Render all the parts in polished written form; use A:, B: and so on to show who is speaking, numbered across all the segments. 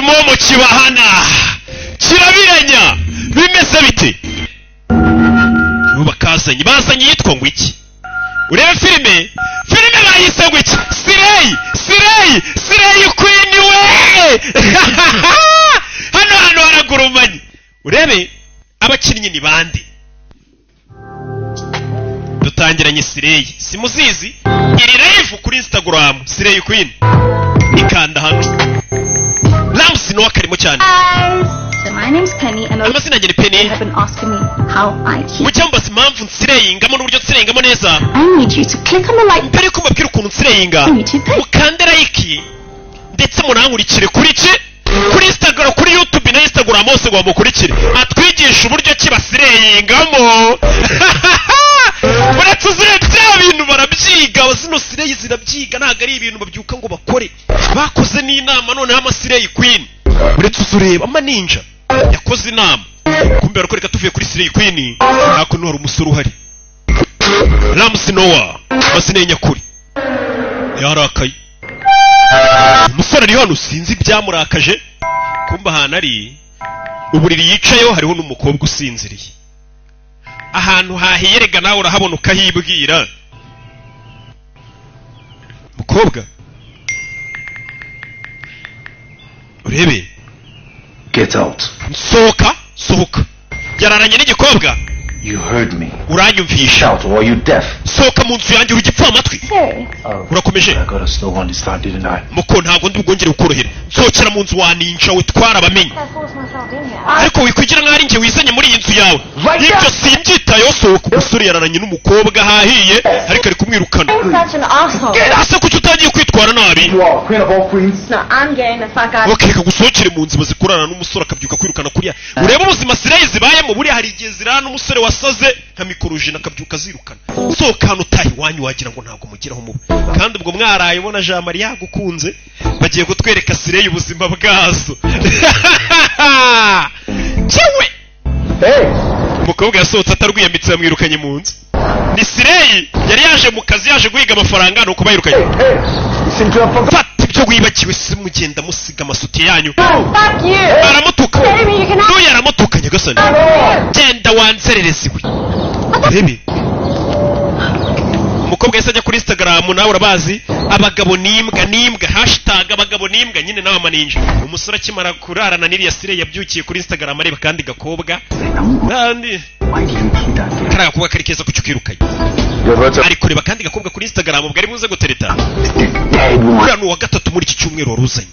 A: kimomo kibahana kirabiranya bimeze bite bakazanye bazanye yitwa ngo iki urebe filime bayise ngo iki Sireyi Queen we hano haragurumanye urebe abakinnyi ni bande dutangiranye Sireyi simuzizi iri live kuri Instagram Sireyi Queen ikanda hano Ramsi no akarimo cyane.
B: So my name's Penny and
A: amazina yanjye ni Penny.
B: Have been asking me how I keep.
A: Mucyamba simpamvu nsireyingamo n'uburyo nsireyingamo neza.
B: I need you to click on the like button.
A: Ariko mbabwira ukuntu nsireyinga. Mukande like ndetse munankurikire kuri Instagram kuri YouTube na Instagram hose ngo mukurikire. Atwigisha uburyo ki basireyingamo. Uretse bya bintu barabyiga zino Sireyi zirabyiga ntago ari ibintu babyuka ngo bakore. Bakoze n'inama none Sireyi Queen. Uretse uzureba amaninja yakoze inama kumbe barakoreka tuvuye kuri Sireyi Queen nako hari umusore uhari Ramsi Noah basine nyakuri yarakaye umusore ari hano sinzi byamurakaje kumba hana ari uburiri yicayeho hariho n'umukobwa usinziriye ahantu hahiyerega nawe urahabona ukahibwira mukobwa urebe
C: Get out.
A: Sohoka. Yararanye n'igikobwa.
C: You heard me.
A: Uranyumvisha.
C: Shout, or are you deaf?
A: Sohoka mu nzu yanjye urigipfa amatwi. Urakomeje.
C: I got a slow one this time, didn't I?
A: Muko ntago ndubwongere ukorohera. Sohokera mu nzu waninja witwara abamenye. Ariko wikwigira nk'ari nge wizanye muri iyi nzu yawe. Ibyo simbyitayo sohoka. Umusore yararanye n'umukobwa hahiye ariko ari kumwirukana. Asa kuki utagiye kwitwara nabi.
C: Queen of all queens.
B: No, I'm getting the fuck out.
A: Okay, kagusohokere mu nzu bazikurana n'umusore akabyuka kwirukana kuriya. Ureba ubuzima Sireyi zibayemo buri hari igihe zirana n'umusore wasaze nka mikorojina akabyuka zirukana. Sohokana utahi wanyu wagira ngo ntago mugiraho mubi. Kandi ubwo mwaraye ubona Jean Marie yagukunze bagiye gutwereka Sireyi ubuzima bwazo. Ciwe.
C: Hey.
A: Umukobwa yasohotse atarwiyamitse yamwirukanye mu nzu. Ni Sireyi yari yaje mu kazi yaje guhiga amafaranga nuko bayirukanye. Fata ibyo wibakiwe simugenda musiga amasuti yanyu. Aramutuka. N'uyu aramutukanye gasani. Genda wanzereresiwe. Rebe. Umukobwa yese ajya kuri Instagram nawe urabazi abagabo nimbwa #abagabo nimbwa nyine nawe amaninja. Umusore akimara kurarana n'iriya Sireyi yabyukiye kuri Instagram areba kandi gakobwa. Kandi kara gakobwa kari keza kucyukirukanye. Ari kureba kandi gakobwa kuri Instagram ubwo ari buze gutereta. Uriya wa gatatu muri iki cyumweru waruzanye.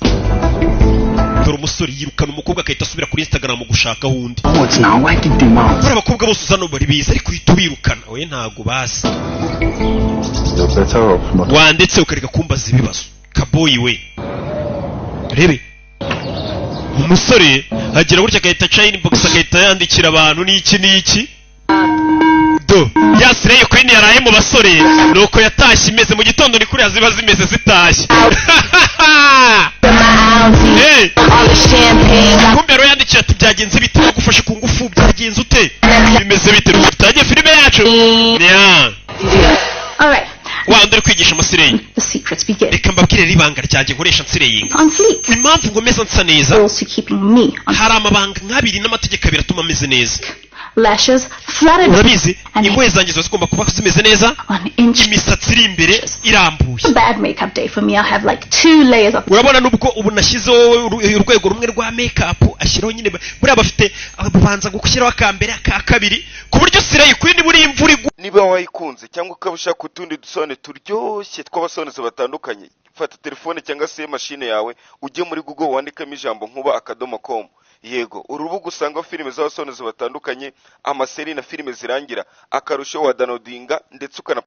A: Dore umusore yirukana umukobwa akahita asubira kuri Instagram gushaka wundi. Uriya abakobwa bose uzano bari biza ariko uhita ubirukana we ntago bazi. Wanditse ukareka kumbaza ibibazo kaboyi we. Rebe umusore agira burya agahita cha inbox agahita yandikira abantu n'iki do ya Sireyi Queen yaraye mu basore nuko yatashye imeze mu gitondo ni kuri yaziba zimeze zitashye. Hey kumbe rero yandikiye ati byagenze bite bagufashe ku ngufu byagenze ute bimeze bite tutagiye filime yacu yeah.
B: All right.
A: Wa ndere kwigisha amasireyinga.
B: The secrets begin.
A: Reka mbabwire ribanga ryanjye nkoresha nsireyinga.
B: On fleek.
A: Impamvu ngo meza nsa neza.
B: Also keeping me on.
A: Hari amabanga nk'abiri n'amategeko abiri atuma meze neza.
B: Lashes flattened.
A: Urabizi ingoye zanjye zose zigomba kuba zimeze neza. Imisatsi iri imbere irambuye.
B: A bad makeup day for me. I have like 2 layers of.
A: Urabona nubwo ubu nashyizeho urwego rumwe rwa makeup ashyiraho nyine buri abafite abubanza gushyiraho akambere akabiri ku buryo Sireyi Queen buri imvura
D: niba wayikunze cyangwa ukabashaka utundi dusone turyoshye tw'abasonezi batandukanye fata telefone cyangwa se machine yawe ujye muri Google wandikamo ijambo nkuba.com. Yego urubuga usanga filime z'abasonezi batandukanye amaseri na filime zirangira akarusho wa downloadinga ndetse ukana